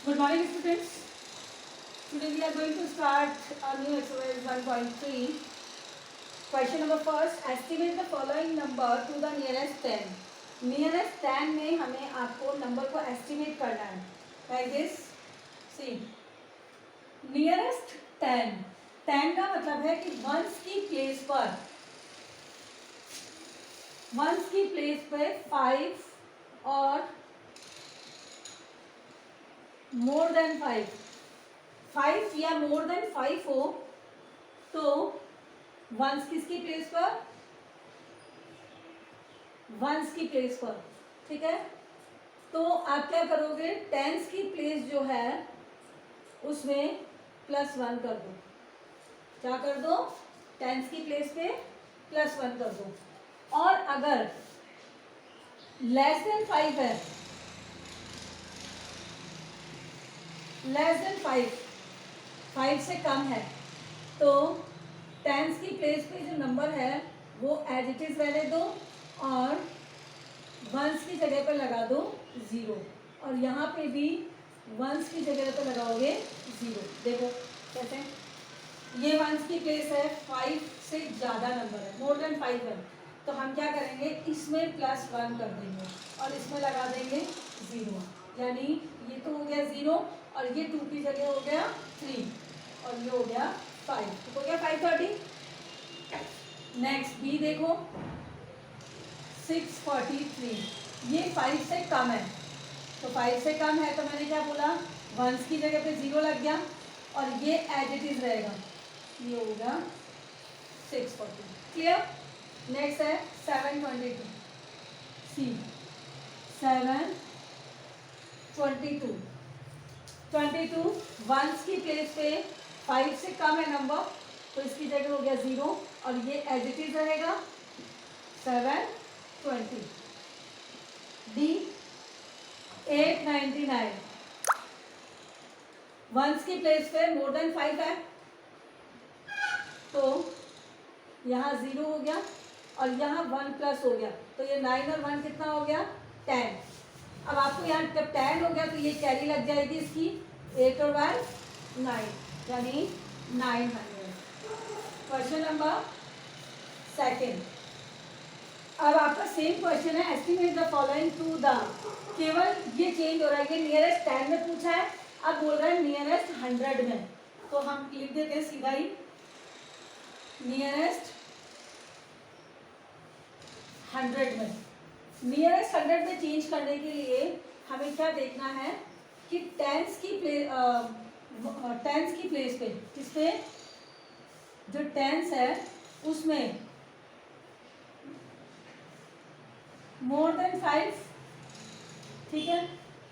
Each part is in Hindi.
Good morning, students. Today we are going to start a new exercise 1.3. Question number first. Estimate the following number to the nearest 10. Nearest 10 में हमें आपको नंबर को estimate करना है. Like this. See. Nearest 10. 10 का मतलब है कि ones की place पर 5 और मोर देन 5 या मोर देन 5 हो तो वंस किसकी प्लेस पर, वंस की प्लेस पर. ठीक है, तो आप क्या करोगे, टेंस की प्लेस जो है उसमें +1 कर दो. क्या कर दो, टेंस की प्लेस पे +1 कर दो. और अगर लेस देन 5 है, लेस देन 5 से कम है, तो टेंस की प्लेस पे जो नंबर है वो एज इट इज रहने दो और वंस की जगह पर लगा दो 0. और यहाँ पे भी वंस की जगह पर लगाओगे 0. देखो कैसे, ये वंस की प्लेस है, 5 से ज़्यादा नंबर है, मोर देन 5 है, तो हम क्या करेंगे, इसमें +1 कर देंगे और इसमें लगा देंगे 0. यानी ये तो हो गया 0 और ये 2 की जगह हो गया 3 और ये हो गया 5. तो हो गया 530. नेक्स्ट बी देखो 643. ये 5 से कम है, तो 5 से कम है तो मैंने क्या बोला, वंस की जगह पे 0 लग गया और ये एज इट इज रहेगा, ये होगा 640. क्लियर. नेक्स्ट है 722. सी 722 वंस की प्लेस पे 5 से कम है नंबर, तो इसकी जगह हो गया 0 और ये एज इट इज रहेगा 720. डी 899 वंस की प्लेस पे मोर देन 5 है, तो यहाँ 0 हो गया और यहाँ 1 प्लस हो गया, तो ये 9 और 1 कितना हो गया 10. अब आपको यहाँ जब 10 हो गया तो ये कैरी लग जाएगी इसकी, 8 और 1 9, यानी 900. Question number second. अब आपका सेम क्वेश्चन है, estimate the following to the, केवल ये चेंज हो रहा है, ये नियरेस्ट 10 में पूछा है, अब बोल रहा है नियरेस्ट 100 में, तो हम लिख देते हैं सीधा ही नियरेस्ट 100 में. नियरेस्ट 100 में चेंज करने के लिए हमें क्या देखना है कि टेंस की प्लेस पे, किस पे, जो टेंस है उसमें मोर देन 5. ठीक है,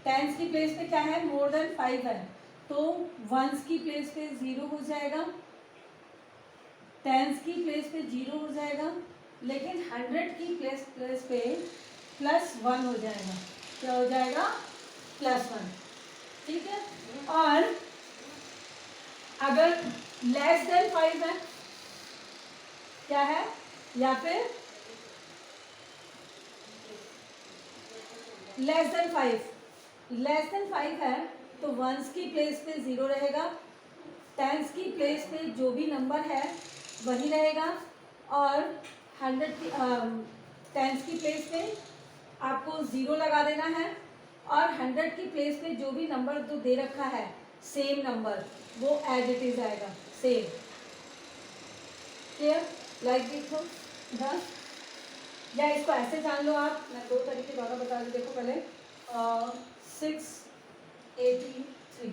टेंस की प्लेस पे क्या है, मोर देन 5 है, तो वंस की प्लेस पे 0 हो जाएगा, टेंस की प्लेस पे 0 हो जाएगा, लेकिन 100 की प्लेस पे +1 हो जाएगा. क्या हो जाएगा, +1. ठीक है, और अगर लेस देन 5 है, क्या है, या फिर लेस देन 5 है, तो वंस की प्लेस पे 0 रहेगा, टेंस की प्लेस पे जो भी नंबर है वही रहेगा, और 100 की टेंस की प्लेस पे आपको 0 लगा देना है, और 100 की प्लेस पे जो भी नंबर जो दे रखा है सेम नंबर, वो एज इट इज आएगा सेम. क्लियर, लाइक देखो डन, या इसको ऐसे जान लो आप, मैं 2 तरीके द्वारा बता दूँ. देखो पहले 683.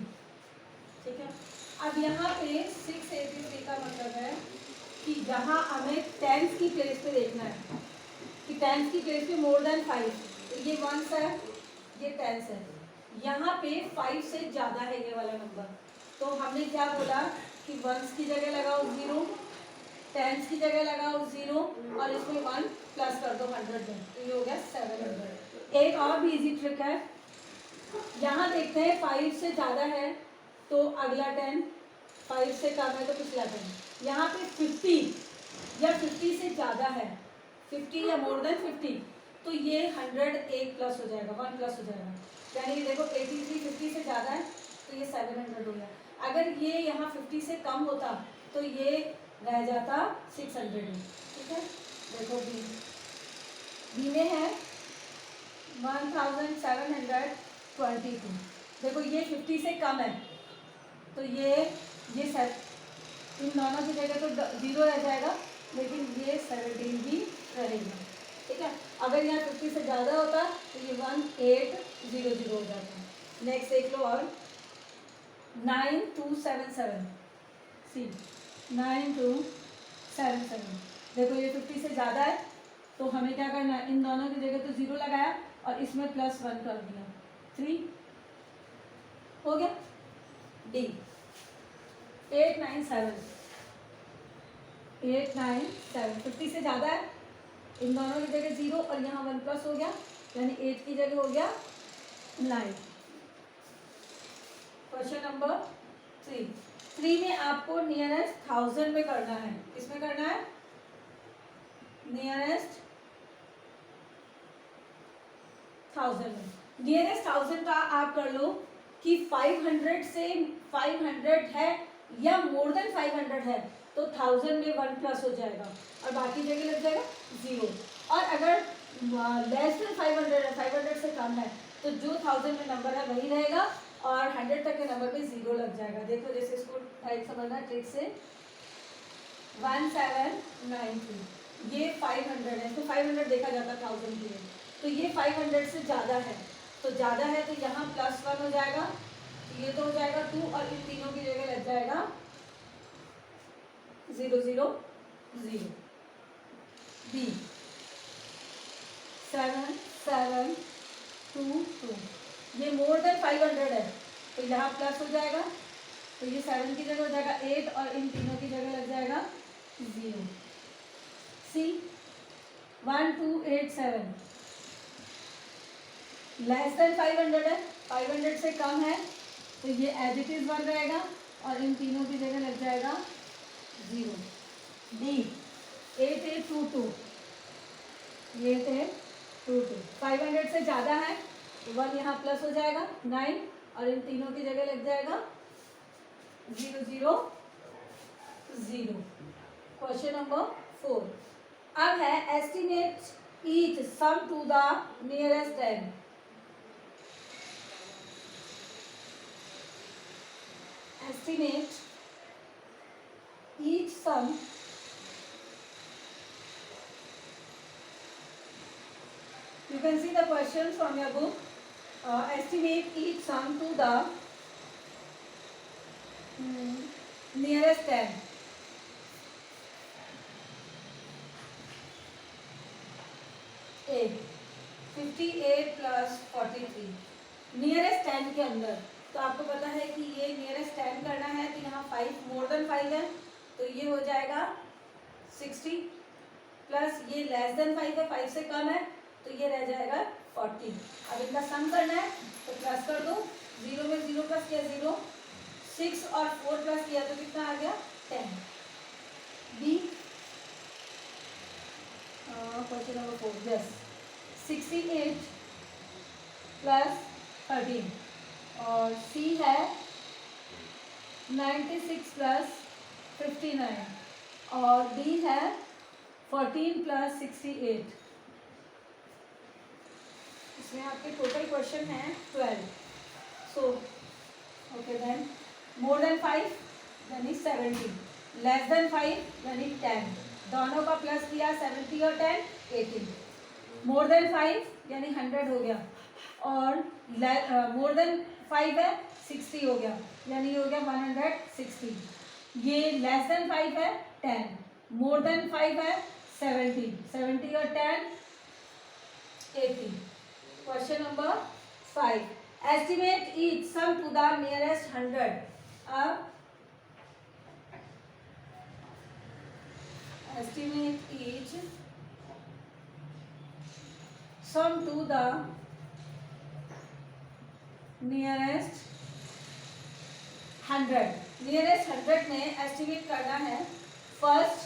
ठीक है, अब यहाँ पे 683 का मतलब है कि जहाँ हमें टेंस की प्लेस पे देखना है कि टेंस की प्लेस पे मोर देन 5, तो ये वंस है, ये टेंस है, यहाँ पे 5 से ज़्यादा है ये वाला नंबर, तो हमने क्या बोला कि वंस की जगह लगाओ 0, टेंस की जगह लगाओ 0 और इसमें 1 प्लस कर दो 100 में, तो ये हो गया 700. एक और भी इजी ट्रिक है, यहाँ देखते हैं 5 से ज़्यादा है तो अगला 10, 5 से कम है तो पिछला 10. यहाँ पे 50 या 50 से ज़्यादा है, 50 या मोर देन 50, तो ये 100 1 प्लस हो जाएगा, 1 प्लस हो जाएगा, यानी देखो 83 50 से ज़्यादा है तो ये 700 हो गया। अगर ये यहाँ 50 से कम होता तो ये रह जाता 600 ही। ठीक है, देखो बी में है 1722। देखो ये 50 से कम है तो ये इन दोनों की जगह तो 0 रह जाएगा, लेकिन ये 17 भी रहेगा। ठीक है, अगर यहाँ 50 से ज़्यादा होता तो ये 1800 हो जाता। नेक्स्ट देख लो, और 9277 सी 9277। देखो ये 50 से ज़्यादा है तो हमें क्या करना है, इन दोनों की जगह तो 0 लगाया और इसमें +1 कर दिया, 3 हो गया। डी 897 50 से ज़्यादा है, इन दोनों की जगह 0 और यहाँ 1 प्लस हो गया, यानी 8 की जगह हो गया 9। क्वेश्चन नंबर 3 में आपको नियरेस्ट 1000 में करना है। किसमें करना है? नियरेस्ट 1000 में। नियरेस्ट 1000 का आप कर लो कि 500 से 500 है या मोर देन 500 है तो 1000 में 1 प्लस हो जाएगा और बाकी जगह लग जाएगा 0। और अगर लेस देन 500 है, 500 से कम है, तो जो 1000 में नंबर है वही रहेगा और 100 तक के नंबर पे 0 लग जाएगा। देखो जैसे इसको टाइप समझना ट्रिक से, 1793 ये 500 है तो 500 देखा जाता है 1000 के लिए, तो ये 500 से ज़्यादा है तो यहाँ +1 हो जाएगा, ये तो हो जाएगा 2 और इन तीनों की जगह लग जाएगा 0 0 0। बी 7722 ये मोर देन 500 है तो यहाँ प्लस हो जाएगा, तो ये 7 की जगह हो जाएगा 8 और इन तीनों की जगह लग जाएगा 0। सी 1287 लेस देन 500 है, 500 से कम है तो ये एज इट इज 1 रहेगा और इन तीनों की जगह लग जाएगा 0। डी 8822 ये थे 22 500 से ज़्यादा है तो 1 यहाँ प्लस हो जाएगा 9 और इन तीनों की जगह लग जाएगा 0 0 0। क्वेश्चन नंबर 4 अब है estimate each sum to the nearest 10। Estimate each sum you can see the question from your book. Estimate each sum to the nearest 10. A 58 plus 43 nearest 10 के अंदर, तो आपको पता है कि ये नियरेस्ट 10 करना है तो यहाँ 5 मोर देन 5 है तो ये हो जाएगा 60 प्लस ये लेस देन 5 है, 5 से कम है तो ये रह जाएगा 40। अब इनका सम करना है तो प्लस कर दो, 0 में 0 प्लस किया 0, 6 और 4 प्लस किया तो कितना आ गया 10। B question number 4 yes 68 plus 13 और सी है 96 प्लस 59 और डी है 14 प्लस 68। इसमें आपके टोटल क्वेश्चन हैं 12। So okay then more than 5 यानी 70, लेस देन 5 यानी 10, दोनों का प्लस किया 70 और 10 80, मोर देन 5 यानी 100 हो गया और मोर देन 5 है 60 हो गया यानी हो गया 160। ये लेस देन 5 है 10, मोर देन 5 है 70, 70 और 10 80। Question number 5 estimate each sum to the nearest 100। अब estimate each sum to the nearest 100। Nearest 100 में एस्टिमेट करना है first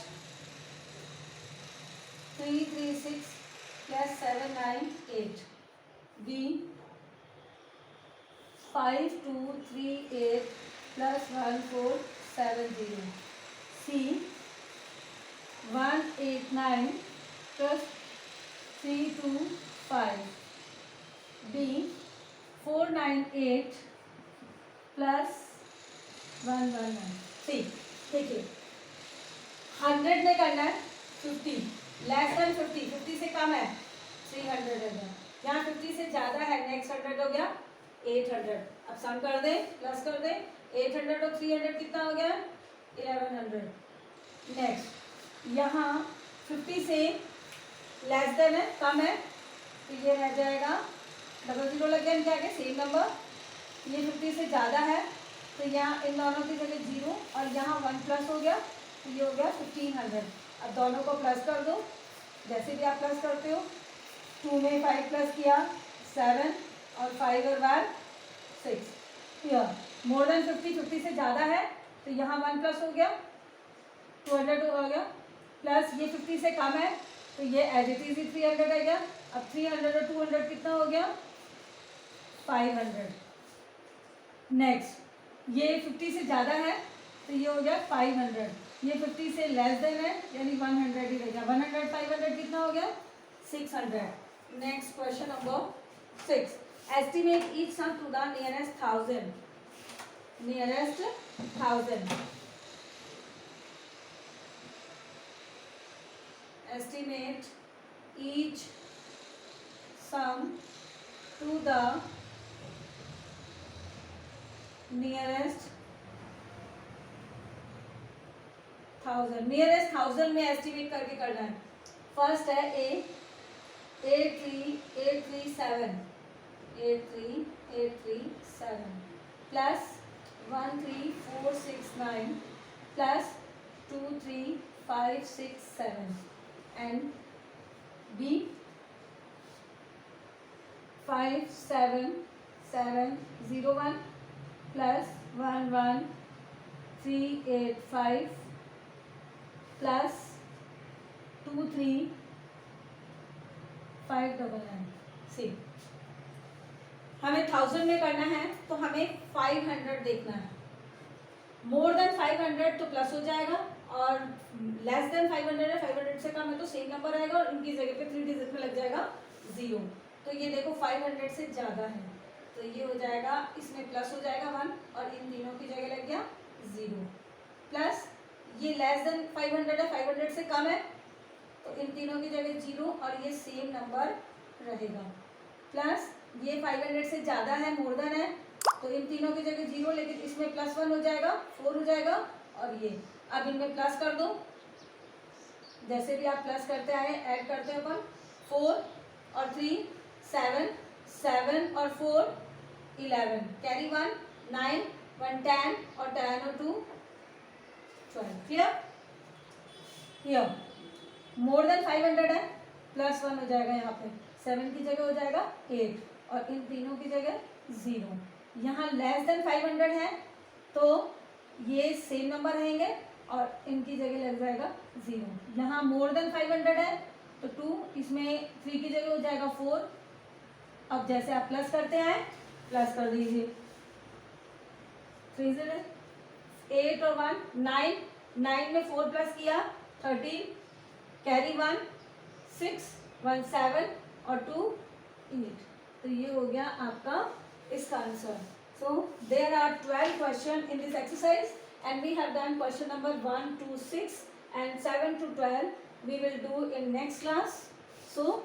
336 plus 798, B 5238 plus 1470. C 189 plus 325. B 498 plus 111. सी देखिए 100 में करना है 50 लेस देन 50, 50 से कम है 300 हो गया, यहाँ 50 से ज़्यादा है नेक्स्ट 100 हो गया 800। अब सम कर दें प्लस कर दें 800 और 300 कितना हो गया 1100। नेक्स्ट यहाँ 50 से लेस देन है कम है तो ये रह जाएगा डबल जीरो लग गया इनके आगे सेम नंबर। ये 50 से ज़्यादा है तो यहाँ इन दोनों की जगह जीरो और यहाँ 1 प्लस हो गया तो ये हो गया 1500। अब दोनों को प्लस कर दो जैसे भी आप प्लस करते हो 2 में 5 प्लस किया 7 और 5 और 1 6। यह मोर देन 50, 50 से ज़्यादा है तो यहाँ 1 प्लस हो गया 200 हो गया प्लस ये 50 से कम है तो ये एज इट इज 300 है गया। अब 300 और 200 कितना हो गया 500। नेक्स्ट ये 50 से ज़्यादा है तो ये हो गया 500। ये 50 से लेस देन है यानी 100 ही रहेगा 100 500 कितना हो गया 600। Next question number 6, estimate each sum to the nearest 1000, nearest 1000। estimate each sum to the nearest 1000। Nearest 1000 में एस्टिमेट करके करना है। फर्स्ट है A 83837 plus 13469 plus 23567 and B 57701 plus 11385 plus 23599। C हमें 1000 में करना है तो हमें 500 देखना है। मोर देन 500 तो प्लस हो जाएगा और लेस देन 500 है 500 से कम है तो सेम नंबर आएगा और इनकी जगह पे 3 डिजिट में लग जाएगा 0। तो ये देखो 500 से ज़्यादा है तो ये हो जाएगा इसमें प्लस हो जाएगा 1 और इन तीनों की जगह लग गया 0 प्लस ये लेस देन 500 है 500 से कम है तो इन तीनों की जगह 0 और ये सेम नंबर रहेगा प्लस ये 500 से ज़्यादा है मोर देन है तो इन तीनों की जगह 0 लेकिन इसमें प्लस 1 हो जाएगा 4 हो जाएगा और ये अब इनमें प्लस कर दो जैसे भी आप प्लस करते आए ऐड करते हैं अपन 4 और 3 7 7 और 4 11 कैरी 1 9 1 10 और 10 और 2 12। क्लियर? हियर मोर देन 500 है प्लस 1 हो जाएगा यहाँ पे 7 की जगह हो जाएगा 8 और इन तीनों की जगह 0। यहाँ लेस देन 500 है तो ये सेम नंबर रहेंगे और इनकी जगह लग जाएगा 0। यहाँ मोर देन 500 है तो 2 इसमें 3 की जगह हो जाएगा 4। अब जैसे आप प्लस करते हैं प्लस कर दीजिए 3 0 8 और 1 9 9 में 4 प्लस किया 13 कैरी 1 6 1 7 और 2 8। तो ये हो गया आपका इसका answer. So there are 12 questions in this exercise and we have done question number 1 to 6 and 7 to 12 we will do in next class. So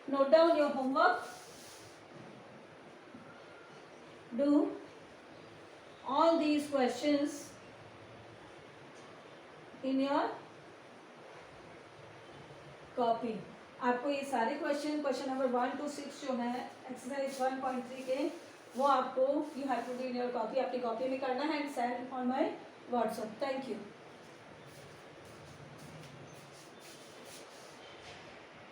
note down your homework. Do all these questions in your copy. आपको ये सारे क्वेश्चन नंबर 1 to 6 जो है एक्सरसाइज 1.3 के वो आपको you have to do in your copy, आपकी कॉपी में करना है and send on my WhatsApp. Thank you.